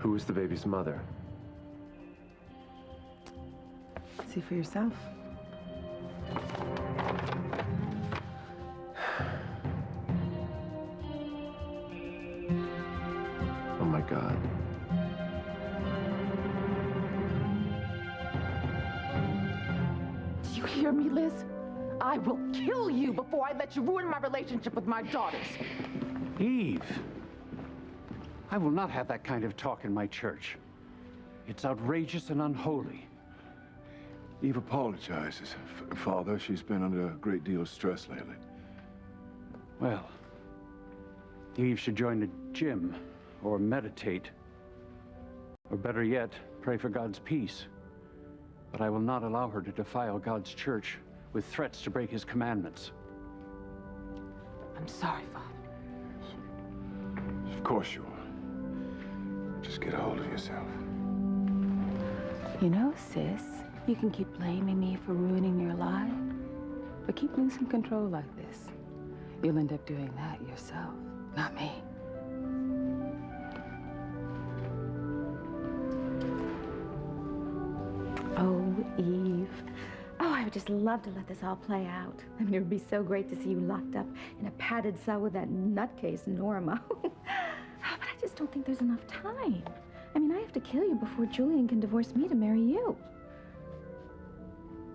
Who is the baby's mother? See for yourself. Oh my God. Do you hear me, Liz? I will kill you before I let you ruin my relationship with my daughters. Eve, I will not have that kind of talk in my church. It's outrageous and unholy. Eve apologizes. Father, she's been under a great deal of stress lately. Well, Eve should join the gym or meditate. Or better yet, pray for God's peace. But I will not allow her to defile God's church with threats to break his commandments. I'm sorry, Father. Of course you are. Just get a hold of yourself. You know, sis, you can keep blaming me for ruining your life, but keep losing control like this. You'll end up doing that yourself, not me. Oh, Eve. Oh, I would just love to let this all play out. I mean, it would be so great to see you locked up in a padded cell with that nutcase, Norma. But I just don't think there's enough time. I mean, I have to kill you before Julian can divorce me to marry you.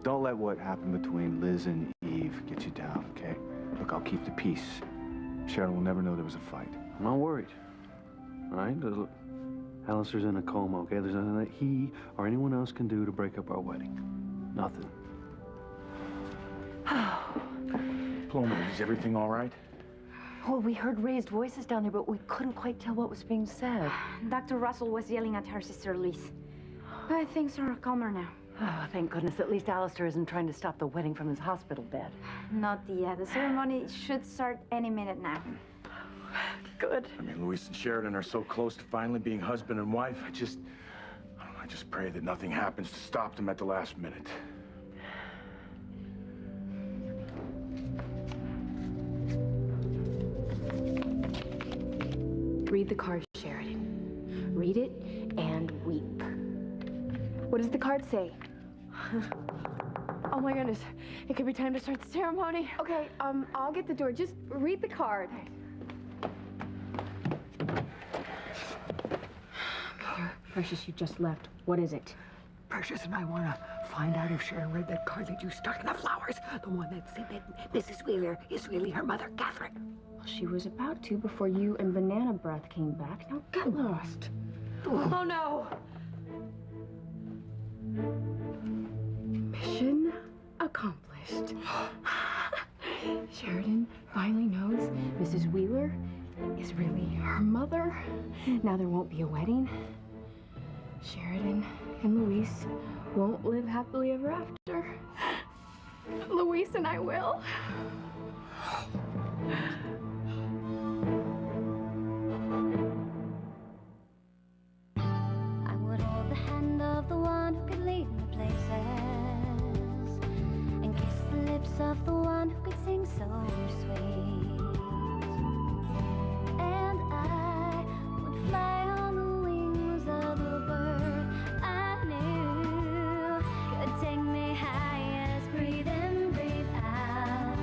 Don't let what happened between Liz and Eve get you down, okay? Look, I'll keep the peace. Sharon will never know there was a fight. I'm not worried. All right? Look, Alistair's in a coma, okay? There's nothing that he or anyone else can do to break up our wedding. Nothing. Paloma, is everything all right? Well, we heard raised voices down there, but we couldn't quite tell what was being said. Dr. Russell was yelling at her sister, Liz. But things are calmer now. Oh, thank goodness. At least Alistair isn't trying to stop the wedding from his hospital bed. Not yet. The ceremony should start any minute now. Good. I mean, Luis and Sheridan are so close to finally being husband and wife. I just pray that nothing happens to stop them at the last minute. Read the card, Sheridan. Read it and weep. What does the card say? Oh my goodness. It could be time to start the ceremony. Okay, I'll get the door. Just read the card. Mother, Precious, you just left. What is it? Precious and I want to find out if Sharon read that card that you stuck in the flowers. The one that said that Mrs. Wheeler is really her mother, Catherine. Well, she was about to before you and Banana Breath came back. Now get lost. Oh no! Mission accomplished. Sheridan finally knows Mrs. Wheeler is really her mother. Now there won't be a wedding. Sheridan and Luis won't live happily ever after. Luis and I will. I would hold the hand of the one who could lead me places and kiss the lips of the one who could sing so sweet. And I would fly on the wings of a bird I knew could take me high as breathe in, breathe out.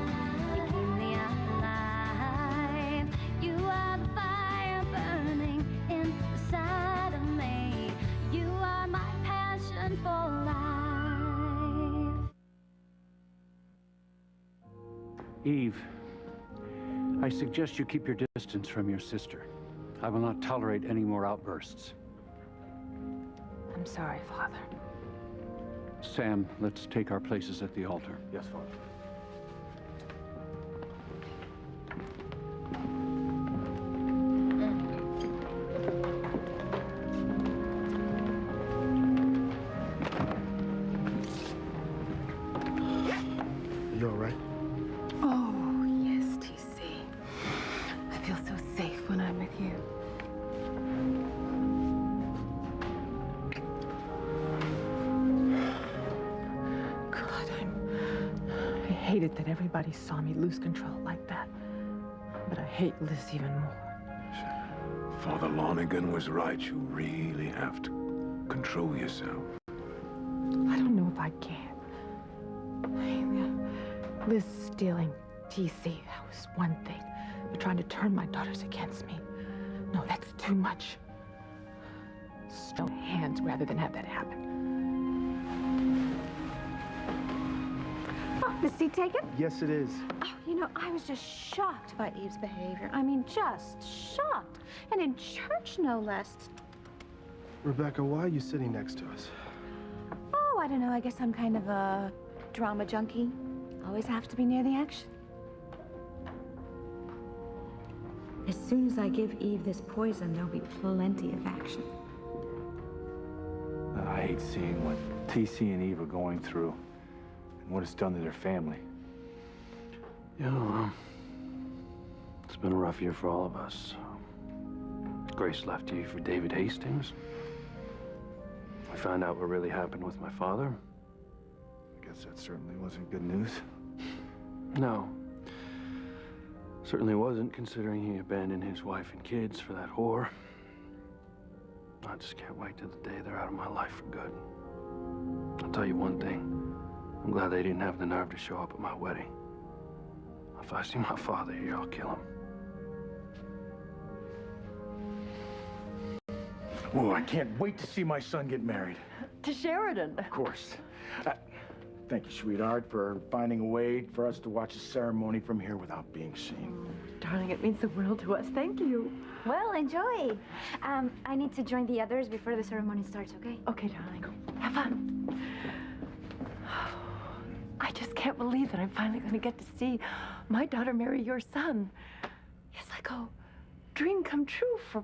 You keep me alive. You are the fire burning inside of me. You are my passion for life. Eve, I suggest you keep your distance from your sister. I will not tolerate any more outbursts. I'm sorry, Father. Sam, let's take our places at the altar. Yes, Father. You all right? Oh, yes, TC. I feel so safe when I'm with you. God, I hated that everybody saw me lose control like that. But I hate Liz even more. Father Lonigan was right. You really have to control yourself. I don't know if I can. Liz stealing TC, that was one thing. But trying to turn my daughters against me, no, that's too much. Stone hands rather than have that happen. Oh, the seat taken? Yes, it is. Oh, you know, I was just shocked by Eve's behavior. I mean, just shocked. And in church, no less. Rebecca, why are you sitting next to us? Oh, I don't know. I guess I'm kind of a drama junkie. Always have to be near the action. As soon as I give Eve this poison, there'll be plenty of action. I hate seeing what TC and Eve are going through and what it's done to their family. Yeah, it's been a rough year for all of us. Grace left you for David Hastings. We found out what really happened with my father. I guess that certainly wasn't good news. No. Certainly wasn't, considering he abandoned his wife and kids for that whore. I just can't wait till the day they're out of my life for good. I'll tell you one thing. I'm glad they didn't have the nerve to show up at my wedding. If I see my father here, I'll kill him. Oh, I can't wait to see my son get married. To Sheridan. Of course. Thank you, sweetheart, for finding a way for us to watch the ceremony from here without being seen. Darling, it means the world to us. Thank you. Well, enjoy. I need to join the others before the ceremony starts, okay? Okay, darling. Have fun. I just can't believe that I'm finally going to get to see my daughter marry your son. It's like a dream come true for...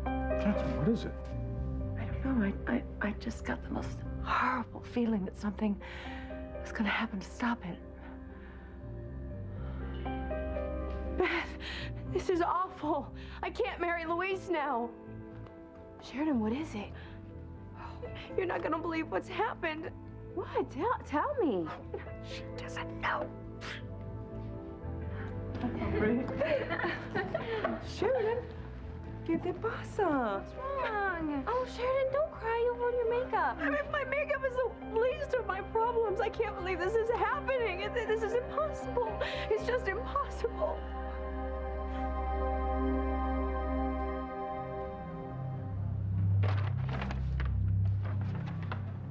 Catherine, what is it? I don't know. I just got the most horrible feeling that something was going to happen to stop it. Beth, this is awful. I can't marry Luis now. Sheridan, what is it? You're not going to believe what's happened. What? Tell me. She doesn't know. Sheridan, ¿qué te pasa? What's wrong? Oh, Sheridan, don't cry. You'll ruin your makeup. I mean, my makeup is the least of my problems. I can't believe this is happening. This is impossible. It's just impossible.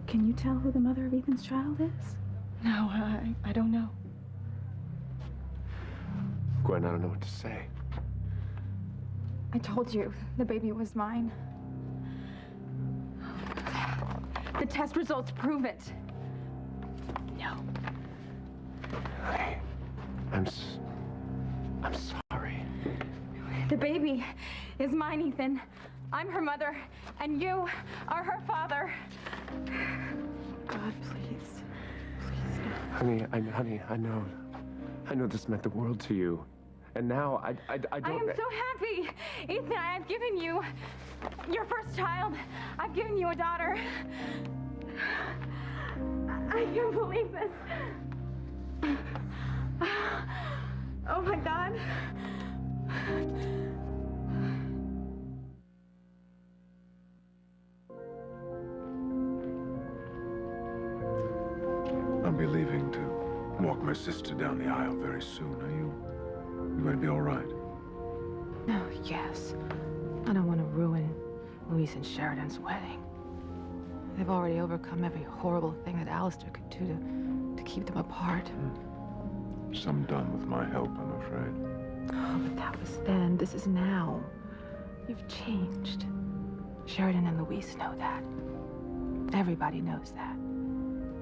Can you tell who the mother of Ethan's child is? No, I don't know. Gwen, I don't know what to say. I told you, the baby was mine. The test results prove it. No. Honey, I'm sorry. The baby is mine, Ethan. I'm her mother, and you are her father. God, please. Honey, I know this meant the world to you. And now, I don't... I am so happy. Ethan, I have given you your first child. I've given you a daughter. I can't believe this. Oh, my God. I'll be leaving to walk my sister down the aisle very soon. Are you going to be all right? Oh, yes. I don't want to ruin Luis and Sheridan's wedding. They've already overcome every horrible thing that Alistair could do to keep them apart. Some done with my help, I'm afraid. Oh, but that was then. This is now. You've changed. Sheridan and Luis know that. Everybody knows that.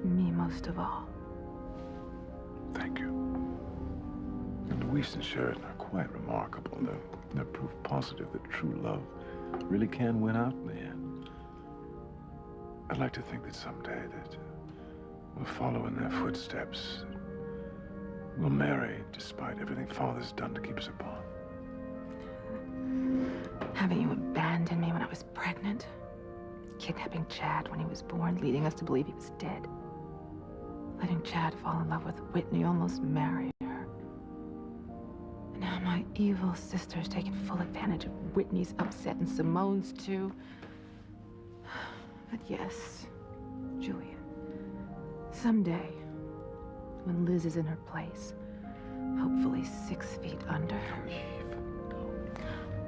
Me most of all. Thank you. And Luis and Sheridan are quite remarkable. They're proof positive that true love really can win out in the end. I'd like to think that someday that we'll follow in their footsteps. We'll marry despite everything Father's done to keep us apart. Having you abandon me when I was pregnant. Kidnapping Chad when he was born, leading us to believe he was dead. Letting Chad fall in love with Whitney, almost marry her. And now my evil sister's taking full advantage of Whitney's upset and Simone's too. But yes, Julian, someday, when Liz is in her place, hopefully 6 feet under,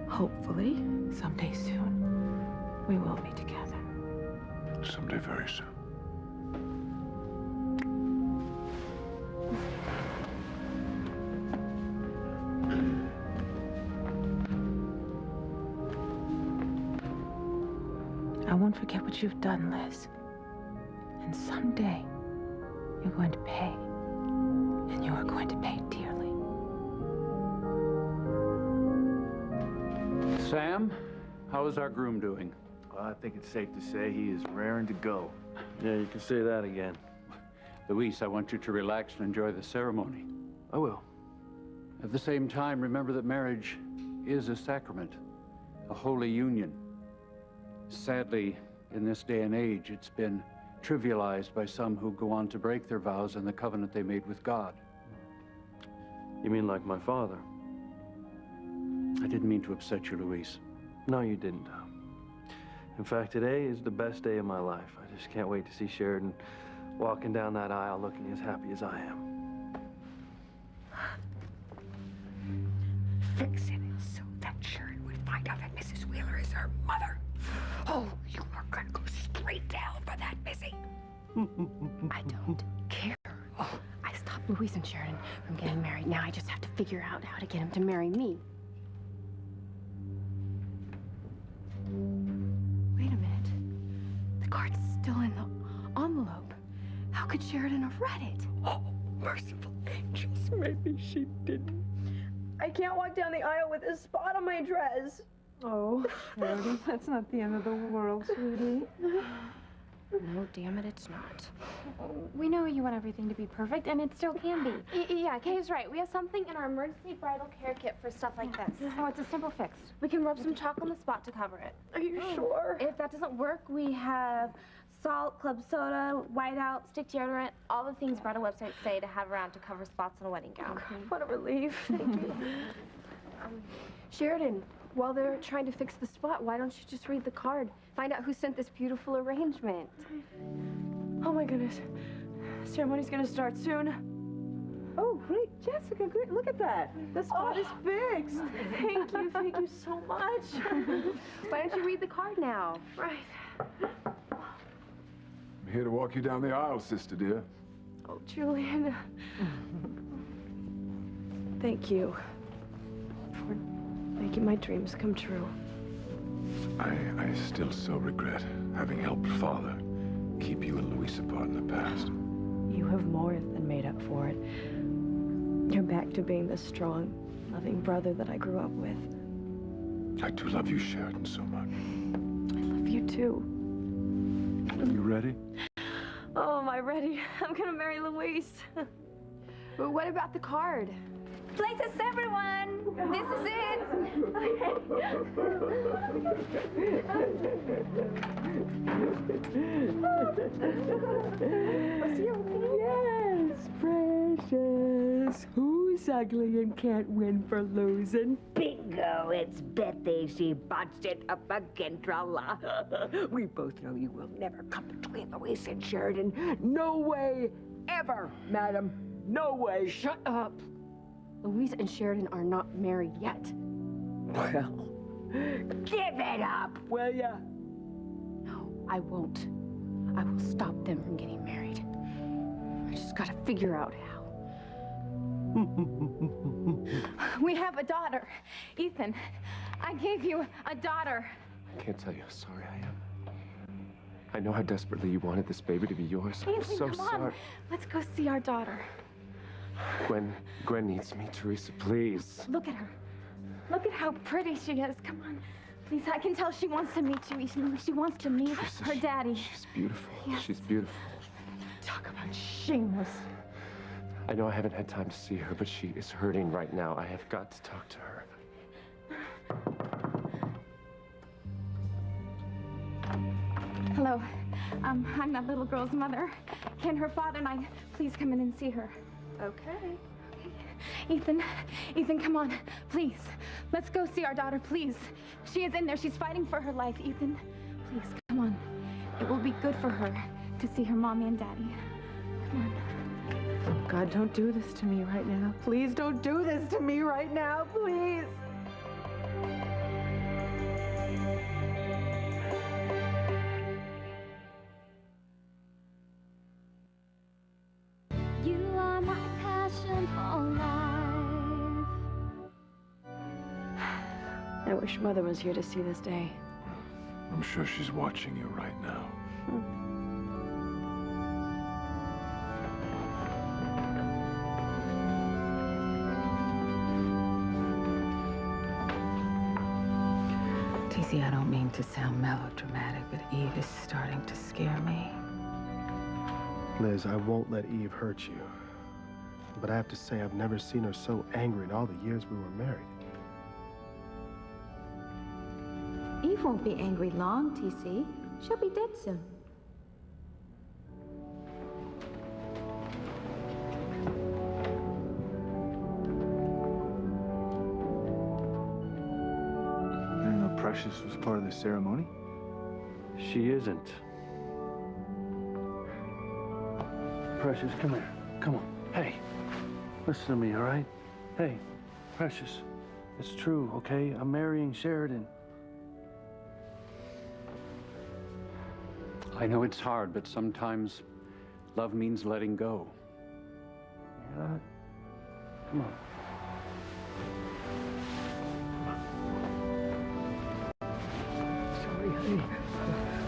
hopefully, someday soon, we will be together. Someday very soon. I won't forget what you've done, Liz. And someday, you're going to pay. And you are going to pay dearly. Sam, how is our groom doing? Well, I think it's safe to say he is raring to go. Yeah, you can say that again. Luis, I want you to relax and enjoy the ceremony. I will. At the same time, remember that marriage is a sacrament, a holy union. Sadly, in this day and age, it's been trivialized by some who go on to break their vows and the covenant they made with God. You mean like my father? I didn't mean to upset you, Luis. No, you didn't. In fact, today is the best day of my life. I just can't wait to see Sheridan walking down that aisle looking as happy as I am. Fix it so that Sheridan would find out that Mrs. Wheeler is her mother. Oh, you are gonna go straight down for that, Missy. I don't care. I stopped Luis and Sheridan from getting married. Now I just have to figure out how to get him to marry me. Wait a minute. The card's still in the envelope. How could Sheridan have read it? Oh, merciful angels, maybe she didn't. I can't walk down the aisle with a spot on my dress. Oh, Sheridan, that's not the end of the world, sweetie. No, damn it, it's not. We know you want everything to be perfect, and it still can be. Yeah, Kay's right. We have something in our emergency bridal care kit for stuff like this. Oh, it's a simple fix. We can rub some chalk on the spot to cover it. Are you sure? If that doesn't work, we have salt, club soda, whiteout, stick deodorant, all the things bridal websites say to have around to cover spots on a wedding gown. What a relief. Thank you. Sheridan, while they're trying to fix the spot, why don't you just read the card? Find out who sent this beautiful arrangement. Oh my goodness. Ceremony's gonna start soon. Oh, great, Jessica, great. Look at that. The spot is fixed. Thank you so much. Why don't you read the card now? Right. I'm here to walk you down the aisle, sister dear. Oh, Julian. Thank you for making my dreams come true. I still so regret having helped Father keep you and Luis apart in the past. You have more than made up for it. You're back to being the strong, loving brother that I grew up with. I do love you, Sheridan, so much. I love you too. Are you ready? Oh, am I ready? I'm gonna marry Luis. But what about the card? Places, everyone! This is it! Yes, precious. Who's ugly and can't win for losing? Bingo, it's Bethy. She botched it up again, tra-la. We both know you will never come between Luis and Sheridan. No way, ever, madam. No way. Shut up. Luis and Sheridan are not married yet. Well, give it up, will ya? No, I won't. I will stop them from getting married. I just gotta figure out how. We have a daughter. Ethan, I gave you a daughter. I can't tell you how sorry I am. I know how desperately you wanted this baby to be yours. I'm Ethan, so come sorry. on. Let's go see our daughter. Gwen needs me, Teresa, please. Look at her. Look at how pretty she is. Come on. Please, I can tell she wants to meet you, Ethan. She wants to meet her daddy. She's beautiful. Yes. She's beautiful. Talk about shameless. I know I haven't had time to see her, but she is hurting right now. I have got to talk to her. Hello. I'm that little girl's mother. Can her father and I please come in and see her? Okay. Ethan, come on, please. Let's go see our daughter, please. She is in there. She's fighting for her life, Ethan. Please, come on. It will be good for her to see her mommy and daddy. Come on. Oh, God, don't do this to me right now. Please don't do this to me right now, please. You are my passion for life. I wish Mother was here to see this day. I'm sure she's watching you right now. TC, I don't mean to sound melodramatic, but Eve is starting to scare me. Liz, I won't let Eve hurt you. But I have to say, I've never seen her so angry in all the years we were married. Eve won't be angry long, TC. She'll be dead soon. You didn't know Precious was part of the ceremony? She isn't. Precious, come here. Come on. Hey, listen to me, all right? Hey, Precious, it's true, okay? I'm marrying Sheridan. I know it's hard, but sometimes love means letting go. You hear that? Come on. Sorry, honey.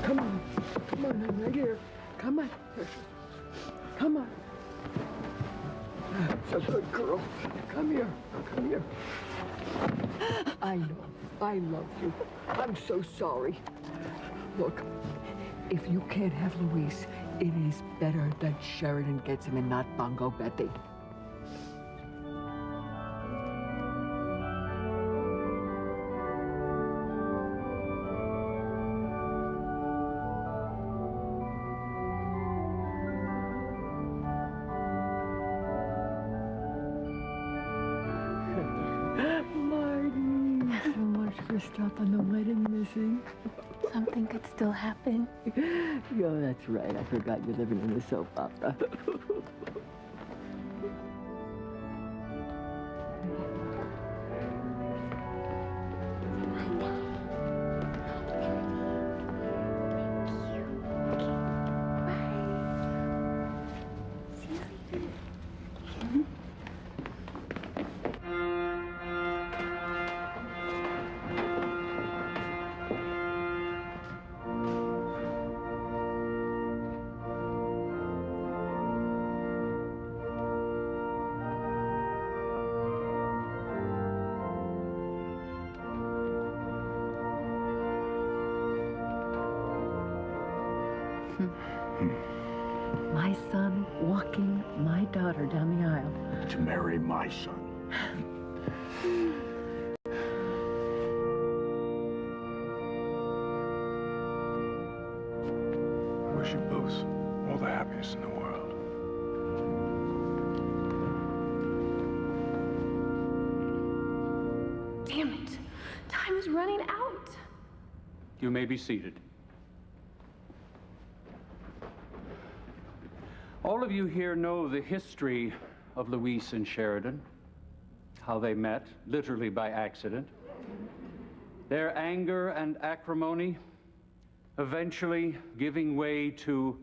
Come on. Come on, I'm right here. Come on, precious. Come on. That's a good girl. Come here. Come here. I know. I love you. I'm so sorry. Look, if you can't have Luis, it is better that Sheridan gets him and not Bongo Betty. Marty, so much for stopping the wedding, missing. Something could still happen. Yeah, that's right. I forgot you're living in the soap opera. My son walking my daughter down the aisle. To marry my son. I wish you both all the happiness in the world. Damn it. Time is running out. You may be seated. All of you here know the history of Luis and Sheridan, how they met, literally by accident. Their anger and acrimony eventually giving way to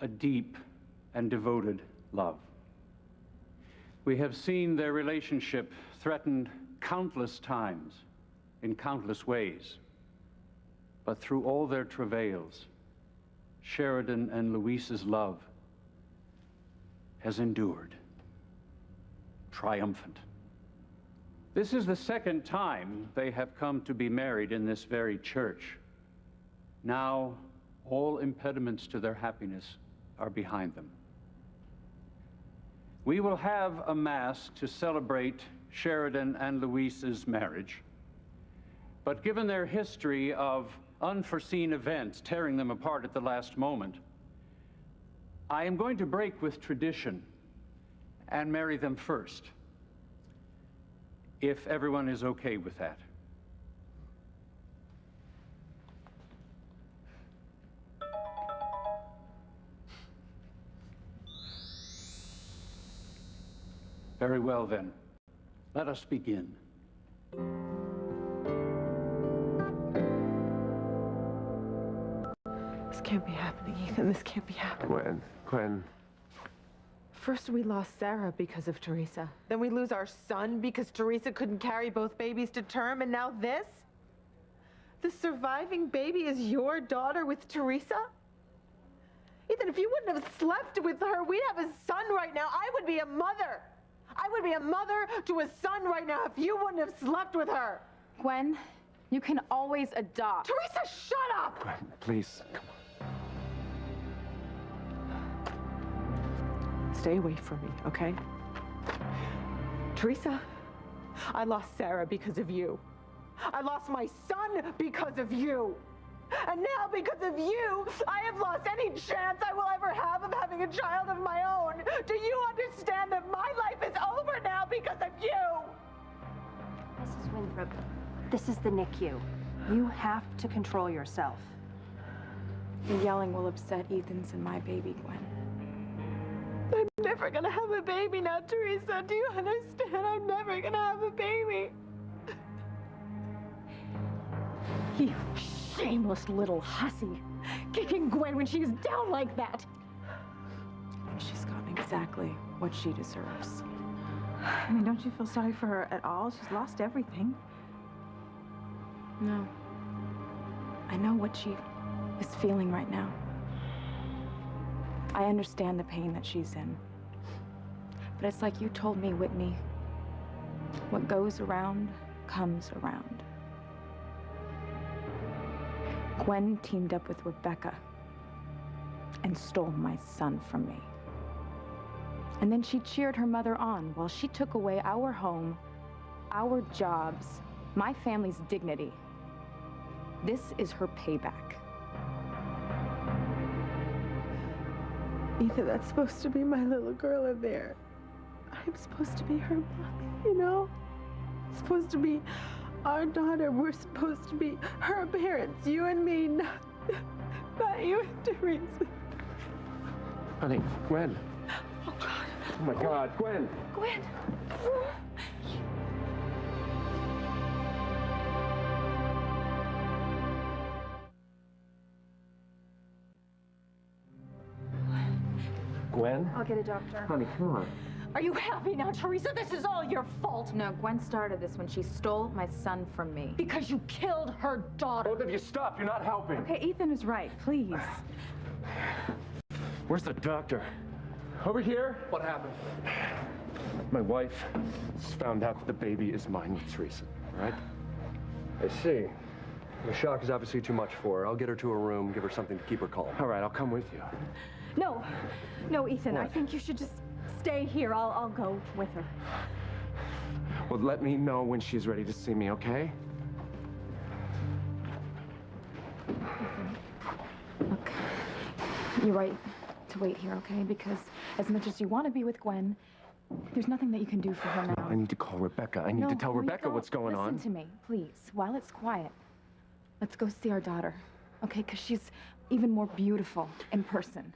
a deep and devoted love. We have seen their relationship threatened countless times in countless ways. But through all their travails, Sheridan and Luis's love has endured, triumphant. This is the second time they have come to be married in this very church. Now, all impediments to their happiness are behind them. We will have a mass to celebrate Sheridan and Luis's marriage, but given their history of unforeseen events tearing them apart at the last moment, I am going to break with tradition and marry them first, If everyone is okay with that. Very well, then. Let us begin. This can't be happening, Ethan. This can't be happening. Gwen. First, we lost Sarah because of Teresa. Then we lose our son because Teresa couldn't carry both babies to term. And now this? The surviving baby is your daughter with Teresa? Ethan, if you wouldn't have slept with her, we'd have a son right now. I would be a mother. I would be a mother to a son right now if you wouldn't have slept with her. Gwen, you can always adopt. Teresa, shut up! Gwen, please, come on. Stay away from me, okay? Teresa, I lost Sarah because of you. I lost my son because of you. And now, because of you, I have lost any chance I will ever have of having a child of my own. Do you understand that my life is over now because of you? Mrs. Winthrop, this is the NICU. You have to control yourself. The yelling will upset Ethan's and my baby, Gwen. I'm never gonna have a baby now, Teresa. Do you understand? I'm never gonna have a baby. You shameless little hussy. Kicking Gwen when she's down like that. She's gotten exactly what she deserves. I mean, don't you feel sorry for her at all? She's lost everything. No. I know what she is feeling right now. I understand the pain that she's in. But it's like you told me, Whitney. What goes around comes around. Gwen teamed up with Rebecca and stole my son from me. And then she cheered her mother on while she took away our home, our jobs, my family's dignity. This is her payback. Ethan, that's supposed to be my little girl in there. I'm supposed to be her mommy, you know? It's supposed to be our daughter. We're supposed to be her parents, you and me, not you and Teresa. Honey, Gwen. Oh, God. Oh, my God, Gwen. Gwen. Gwen? I'll get a doctor. Honey, come on. Are you happy now, Teresa? This is all your fault. No, Gwen started this when she stole my son from me. Because you killed her daughter. Both of you stop. You're not helping. Okay, Ethan is right. Please. Where's the doctor? Over here? What happened? My wife has found out that the baby is mine with Teresa, all right? I see. The shock is obviously too much for her. I'll get her to her room, give her something to keep her calm. All right, I'll come with you. No, Ethan, What? I think you should just stay here. I'll go with her. Well, let me know when she's ready to see me, okay? Look, you're right to wait here, okay? Because as much as you want to be with Gwen, there's nothing that you can do for her now. I need to call Rebecca. I need to tell Rebecca what's going on. Listen to me, please. While it's quiet, let's go see our daughter, okay? Because she's even more beautiful in person.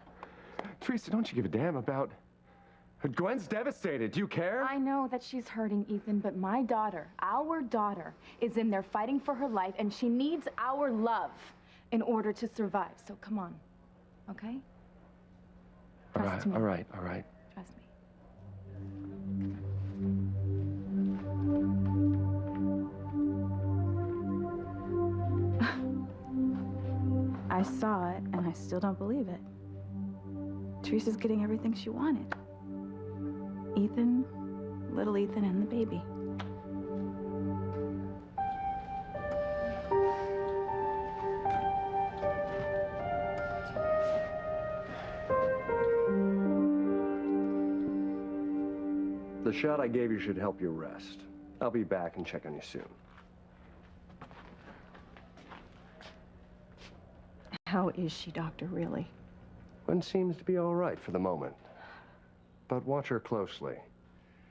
Teresa, don't you give a damn about... Gwen's devastated. Do you care? I know that she's hurting, Ethan, but my daughter, our daughter, is in there fighting for her life, and she needs our love in order to survive. So come on, okay? Trust me. All right. Trust me. I saw it, and I still don't believe it. Teresa's getting everything she wanted. Ethan, little Ethan, and the baby. The shot I gave you should help you rest. I'll be back and check on you soon. How is she, Doctor, really? Gwen seems to be all right for the moment. But watch her closely.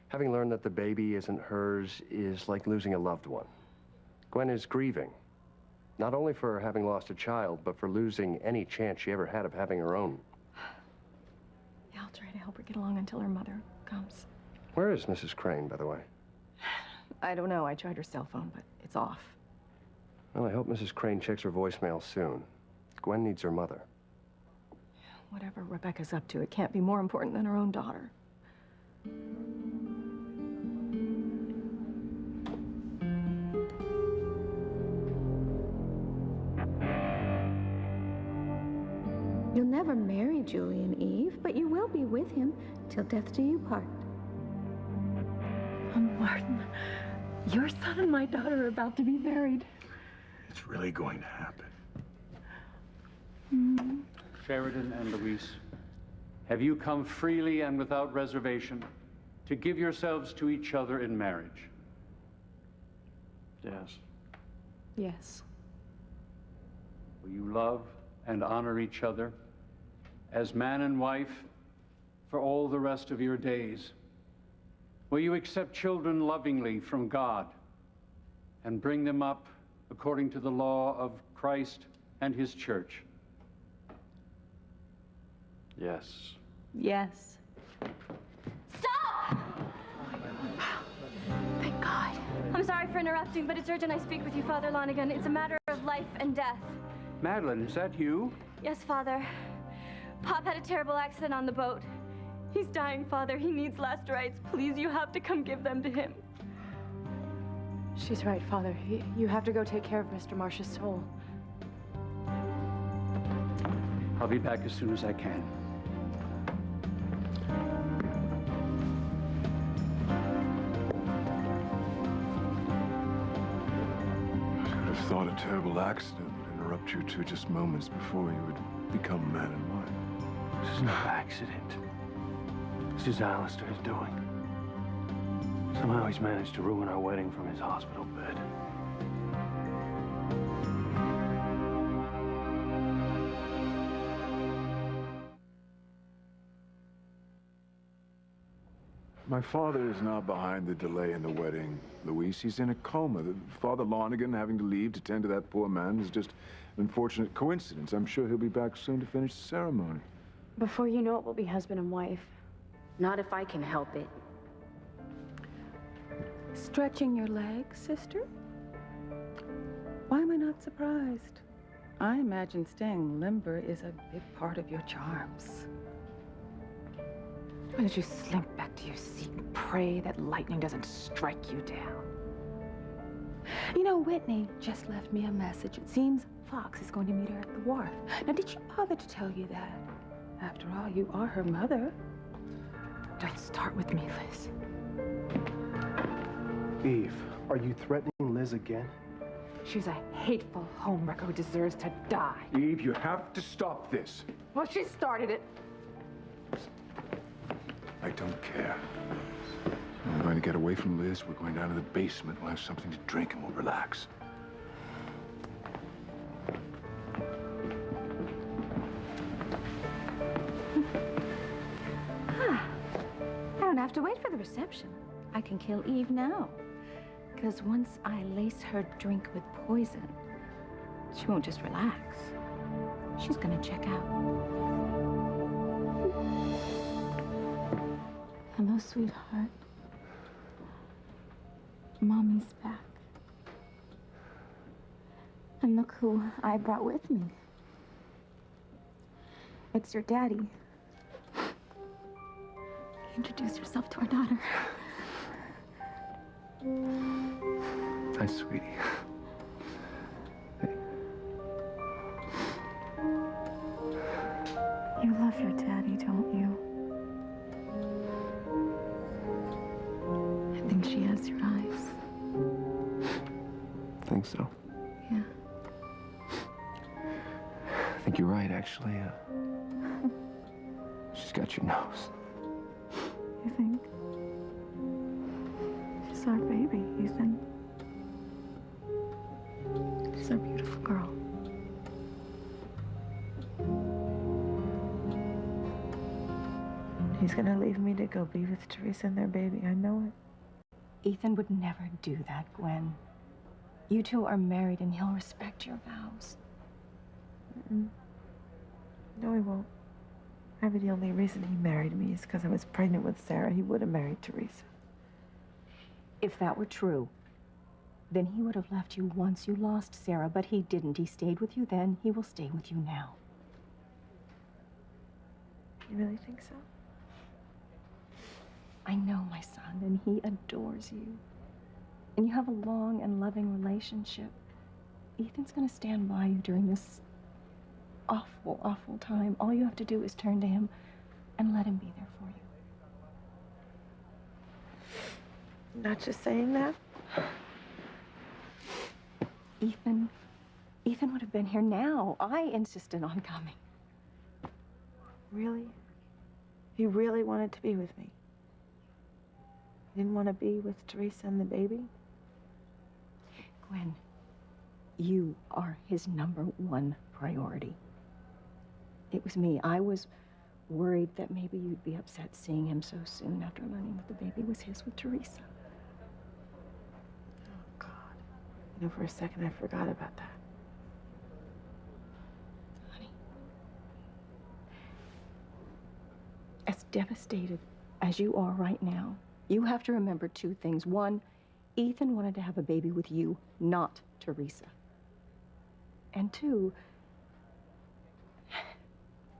Having learned that the baby isn't hers is like losing a loved one. Gwen is grieving, not only for having lost a child, but for losing any chance she ever had of having her own. Yeah, I'll try to help her get along until her mother comes. Where is Mrs. Crane, by the way? I don't know. I tried her cell phone, but it's off. Well, I hope Mrs. Crane checks her voicemail soon. Gwen needs her mother. Whatever Rebecca's up to, it can't be more important than her own daughter. You'll never marry Julian, Eve, but you will be with him till death do you part. Oh, Martin, your son and my daughter are about to be married. It's really going to happen. Sheridan and Louise, have you come freely and without reservation to give yourselves to each other in marriage? Yes. Yes. Will you love and honor each other as man and wife for all the rest of your days? Will you accept children lovingly from God and bring them up according to the law of Christ and his church? Yes. Yes. Stop! Thank God. I'm sorry for interrupting, but it's urgent I speak with you, Father Lonigan. It's a matter of life and death. Madeline, is that you? Yes, Father. Pop had a terrible accident on the boat. He's dying, Father. He needs last rites. Please, you have to come give them to him. She's right, Father. You have to go take care of Mr. Marsh's soul. I'll be back as soon as I can. I'd have thought a terrible accident would interrupt you two just moments before you would become man and wife. This is no accident. This is Alistair's doing. Somehow he's managed to ruin our wedding from his hospital bed. My father is not behind the delay in the wedding, Louise. He's in a coma. Father Lonigan having to leave to tend to that poor man is just an unfortunate coincidence. I'm sure he'll be back soon to finish the ceremony. Before you know it, we'll be husband and wife. Not if I can help it. Stretching your legs, sister? Why am I not surprised? I imagine staying limber is a big part of your charms. Why don't you slink back to your seat and pray that lightning doesn't strike you down? You know, Whitney just left me a message. It seems Fox is going to meet her at the wharf. Now, did she bother to tell you that? After all, you are her mother. Don't start with me, Liz. Eve, are you threatening Liz again? She's a hateful homewrecker who deserves to die. Eve, you have to stop this. Well, she started it. I don't care. I'm going to get away from Liz. We're going down to the basement. We'll have something to drink and we'll relax. I don't have to wait for the reception. I can kill Eve now. Because once I lace her drink with poison, she won't just relax. She's gonna check out. Hello, sweetheart. Mommy's back. And look who I brought with me. It's your daddy. Introduce yourself to our daughter. Hi, sweetie. You love your daddy, don't you? I think she has your eyes. Think so? Yeah. I think you're right, actually. She's got your nose. You think? She's our baby, Ethan. She's our beautiful girl. Do you he's gonna leave me to go be with Teresa and their baby. I know it. Ethan would never do that, Gwen. You two are married and he'll respect your vows. No, he won't. Maybe the only reason he married me is because I was pregnant with Sarah. He would have married Teresa. If that were true, then he would have left you once you lost Sarah, but he didn't. He stayed with you then. He will stay with you now. You really think so? I know my son, and he adores you. And you have a long and loving relationship. Ethan's gonna stand by you during this awful, awful time. All you have to do is turn to him and let him be there for you. Not just saying that? Ethan would have been here now. I insisted on coming. Really? He really wanted to be with me? He didn't want to be with Teresa and the baby? Gwen, you are his #1 priority. It was me. I was worried that maybe you'd be upset seeing him so soon after learning that the baby was his with Teresa. Oh, God. You know, for a second I forgot about that. Honey, as devastated as you are right now, you have to remember 2 things. 1, Ethan wanted to have a baby with you, not Teresa. And 2,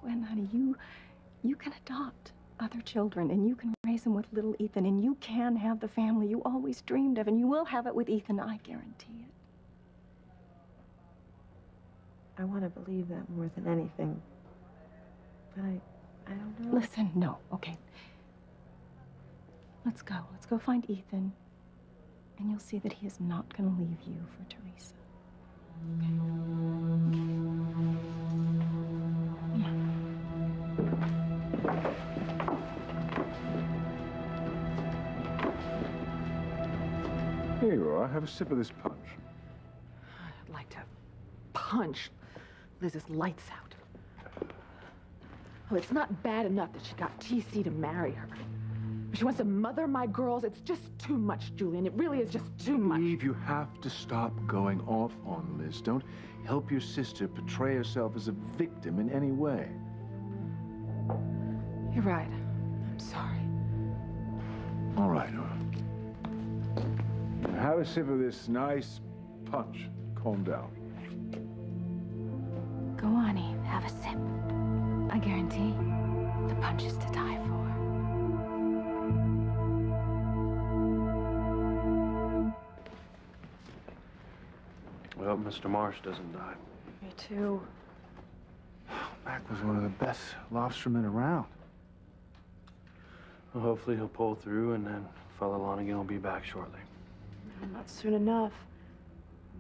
Gwen, honey, you can adopt other children, and you can raise them with little Ethan, and you can have the family you always dreamed of, and you will have it with Ethan, I guarantee it. I want to believe that more than anything. But I don't know. Listen, no, okay. Let's go. Let's go find Ethan, and you'll see that he is not going to leave you for Teresa. Here you are. Have a sip of this punch. I'd like to punch Liz's lights out. Well, it's not bad enough that she got TC to marry her. She wants to mother my girls. It's just too much, Julian. It really is just too much. Eve, you have to stop going off on Liz. Don't help your sister portray herself as a victim in any way. You're right. I'm sorry. All right. Have a sip of this nice punch. Calm down. Go on, Eve. Have a sip. I guarantee the punch is to die for. Well, Mr. Marsh doesn't die. Me too. Mac was one of the best lobstermen around. Well, hopefully he'll pull through, and then Fella Lonigan will be back shortly. Not soon enough.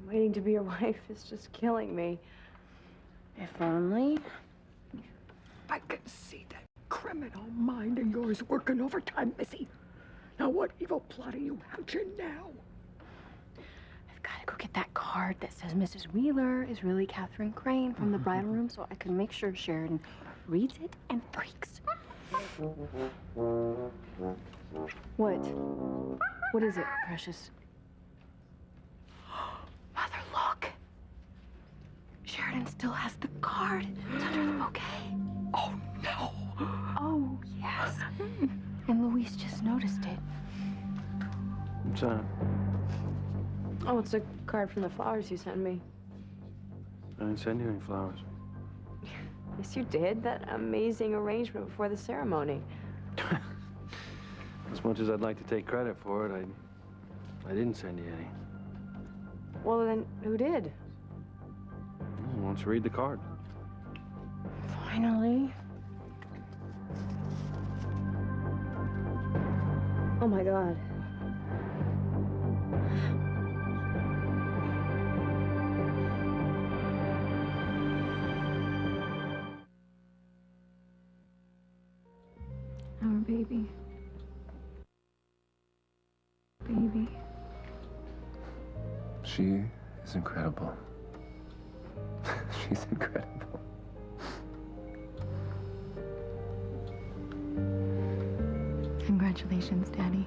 Waiting to be your wife is just killing me. If only. I can see that criminal mind of yours working overtime, Missy. Now what evil plot are you hatching now? I've got to go get that card that says Mrs. Wheeler is really Catherine Crane from the bridal room so I can make sure Sheridan reads it and freaks. What? What is it, Precious? Mother, look. Sheridan still has the card. It's under the bouquet. Oh, no. Oh, yes. And Luis just noticed it. What's that? Oh, it's a card from the flowers you sent me. I didn't send you any flowers. Yes, you did. That amazing arrangement before the ceremony. As much as I'd like to take credit for it, I didn't send you any. Well, then, who did? Why don't you read the card? Finally. Oh, my God. Our baby. Baby. She is incredible. She's incredible. Congratulations, Daddy.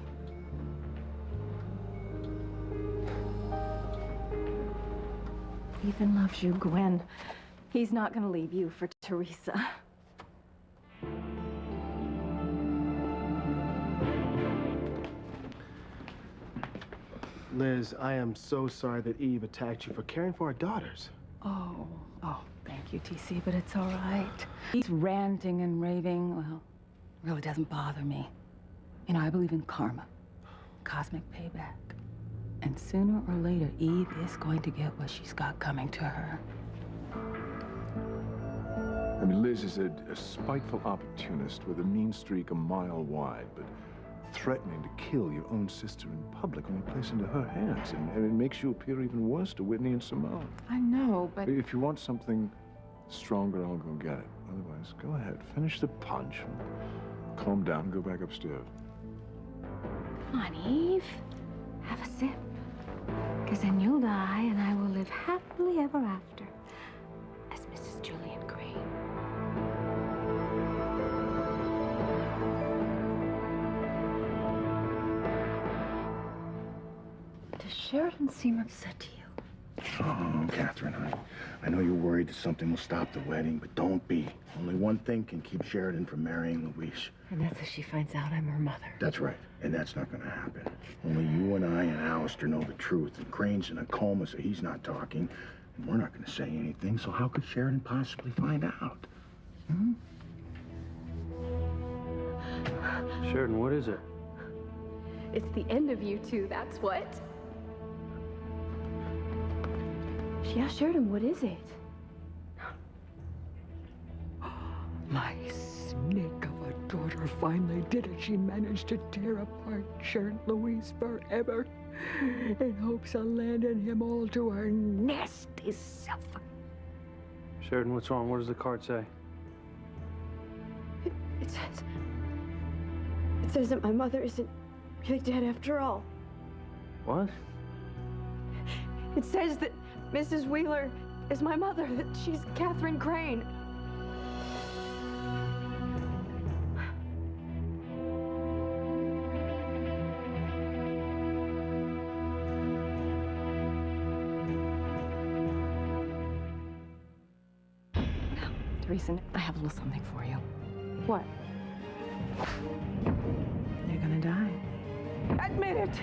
Ethan loves you, Gwen. He's not gonna leave you for Teresa. Liz, I am so sorry that Eve attacked you for caring for our daughters. Oh, thank you, TC, but it's all right. He's ranting and raving. Well, really doesn't bother me. You know, I believe in karma, cosmic payback. And sooner or later, Eve is going to get what she's got coming to her. I mean, Liz is a spiteful opportunist with a mean streak a mile wide, but threatening to kill your own sister in public when you place into her hands. And it makes you appear even worse to Whitney and Simone. I know, but... If you want something stronger, I'll go get it. Otherwise, go ahead. Finish the punch. And calm down and go back upstairs. Come on, Eve. Have a sip. Because then you'll die, and I will live happily ever after as Mrs. Julian Crane. Does Sheridan seem upset to you? Oh, Catherine, I know you're worried that something will stop the wedding, but don't be. Only one thing can keep Sheridan from marrying Louise. And that's if she finds out I'm her mother. That's right, and that's not gonna happen. Only you and I and Alistair know the truth, and Crane's in a coma, so he's not talking, and we're not gonna say anything, so how could Sheridan possibly find out? Hmm? Sheridan, what is it? It's the end of you two, that's what. Yeah, Sheridan, what is it? My snake of a daughter finally did it. She managed to tear apart Sharon Louise forever in hopes of landing him all to her nasty self. Sheridan, what's wrong? What does the card say? It says that my mother isn't really dead after all. What? It says that Mrs. Wheeler is my mother, that she's Catherine Crane. Teresa, I have a little something for you. What? You're gonna die. Admit it!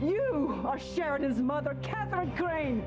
You are Sheridan's mother, Catherine Crane!